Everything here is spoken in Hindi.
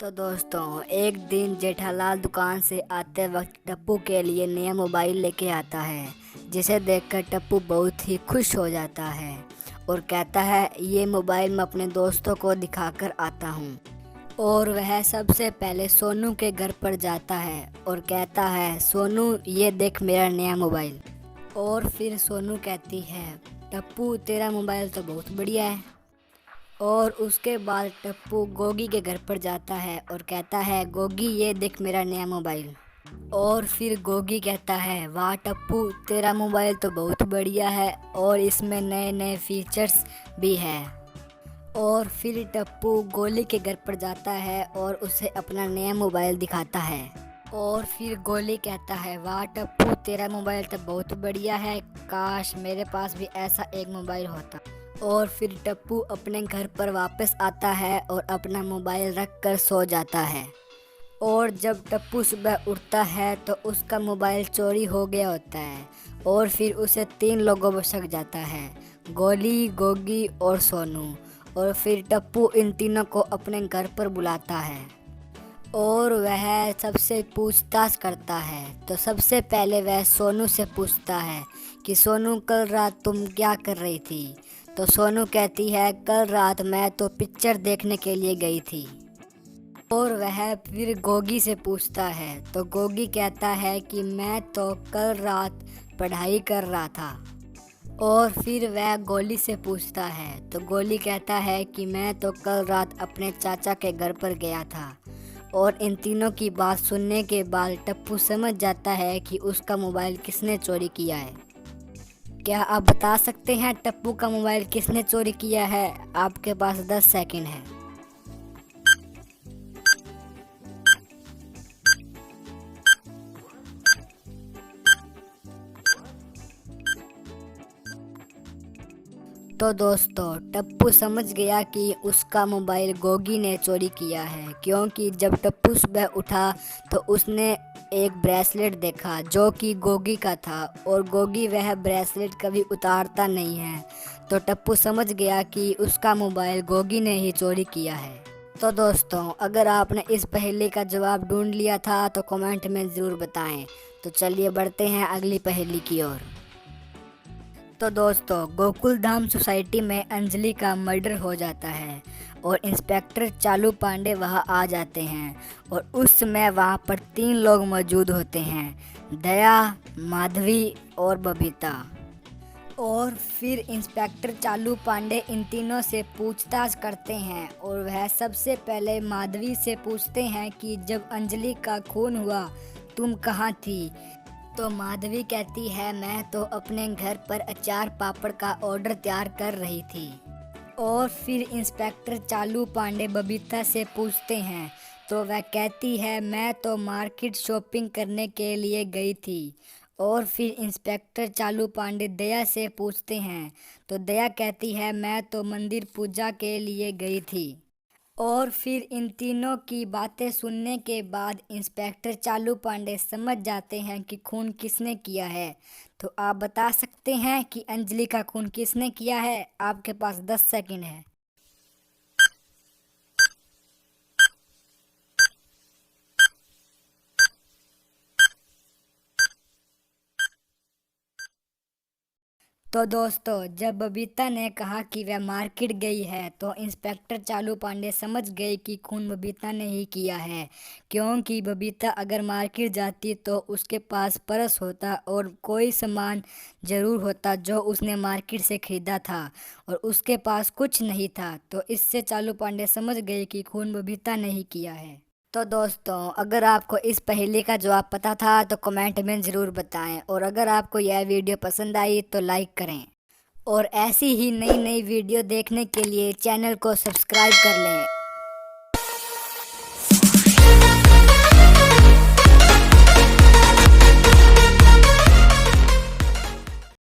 तो दोस्तों, एक दिन जेठालाल दुकान से आते वक्त टप्पू के लिए नया मोबाइल लेके आता है, जिसे देखकर टप्पू बहुत ही खुश हो जाता है और कहता है ये मोबाइल मैं अपने दोस्तों को दिखाकर आता हूँ। और वह सबसे पहले सोनू के घर पर जाता है और कहता है सोनू ये देख मेरा नया मोबाइल। और फिर सोनू कहती है टप्पू तेरा मोबाइल तो बहुत बढ़िया है। और उसके बाद टप्पू गोगी के घर पर जाता है और कहता है गोगी ये देख मेरा नया मोबाइल। और फिर गोगी कहता है वाह टप्पू तेरा मोबाइल तो बहुत बढ़िया है और इसमें नए नए फीचर्स भी है। और फिर टप्पू गोली के घर पर जाता है और उसे अपना नया मोबाइल दिखाता है। और फिर गोली कहता है वाह टप्पू तेरा मोबाइल तो बहुत बढ़िया है, काश मेरे पास भी ऐसा एक मोबाइल होता। और फिर टप्पू अपने घर पर वापस आता है और अपना मोबाइल रख कर सो जाता है। और जब टप्पू सुबह उठता है तो उसका मोबाइल चोरी हो गया होता है और फिर उसे 3 लोगों पर शक जाता है, गोली, गोगी और सोनू। और फिर टप्पू इन तीनों को अपने घर पर बुलाता है और वह सबसे पूछताछ करता है। तो सबसे पहले वह सोनू से पूछता है कि सोनू कल रात तुम क्या कर रही थी। तो सोनू कहती है कल रात मैं तो पिक्चर देखने के लिए गई थी। और वह फिर गोगी से पूछता है तो गोगी कहता है कि मैं तो कल रात पढ़ाई कर रहा था। और फिर वह गोली से पूछता है तो गोली कहता है कि मैं तो कल रात अपने चाचा के घर पर गया था। और इन तीनों की बात सुनने के बाद टप्पू समझ जाता है कि उसका मोबाइल किसने चोरी किया है। क्या आप बता सकते हैं टप्पू का मोबाइल किसने चोरी किया है? आपके पास 10 सेकंड है। तो दोस्तों, टप्पू समझ गया कि उसका मोबाइल गोगी ने चोरी किया है, क्योंकि जब टप्पू सुबह उठा तो उसने एक ब्रेसलेट देखा जो कि गोगी का था और गोगी वह ब्रेसलेट कभी उतारता नहीं है। तो टप्पू समझ गया कि उसका मोबाइल गोगी ने ही चोरी किया है। तो दोस्तों, अगर आपने इस पहेली का जवाब ढूंढ लिया था तो कमेंट में ज़रूर बताएं। तो चलिए बढ़ते हैं अगली पहेली की ओर। तो दोस्तों, गोकुल धाम सोसाइटी में अंजलि का मर्डर हो जाता है और इंस्पेक्टर चालू पांडे वहां आ जाते हैं। और उस समय वहां पर 3 लोग मौजूद होते हैं, दया, माधवी और बबीता। और फिर इंस्पेक्टर चालू पांडे इन तीनों से पूछताछ करते हैं और वह सबसे पहले माधवी से पूछते हैं कि जब अंजलि का खून हुआ तुम कहाँ थी। तो माधवी कहती है मैं तो अपने घर पर अचार पापड़ का ऑर्डर तैयार कर रही थी। और फिर इंस्पेक्टर चालू पांडे बबीता से पूछते हैं तो वह कहती है मैं तो मार्केट शॉपिंग करने के लिए गई थी। और फिर इंस्पेक्टर चालू पांडे दया से पूछते हैं तो दया कहती है मैं तो मंदिर पूजा के लिए गई थी। और फिर इन तीनों की बातें सुनने के बाद इंस्पेक्टर चालू पांडे समझ जाते हैं कि खून किसने किया है। तो आप बता सकते हैं कि अंजलि का खून किसने किया है? आपके पास 10 सेकंड है। तो दोस्तों, जब बबीता ने कहा कि वह मार्केट गई है तो इंस्पेक्टर चालू पांडे समझ गए कि खून बबीता ने ही किया है, क्योंकि बबीता अगर मार्केट जाती तो उसके पास पर्स होता और कोई सामान ज़रूर होता जो उसने मार्केट से ख़रीदा था और उसके पास कुछ नहीं था। तो इससे चालू पांडे समझ गए कि खून बबीता ने ही किया है। तो दोस्तों, अगर आपको इस पहेली का जवाब पता था तो कमेंट में ज़रूर बताएं और अगर आपको यह वीडियो पसंद आई तो लाइक करें और ऐसी ही नई नई वीडियो देखने के लिए चैनल को सब्सक्राइब कर लें।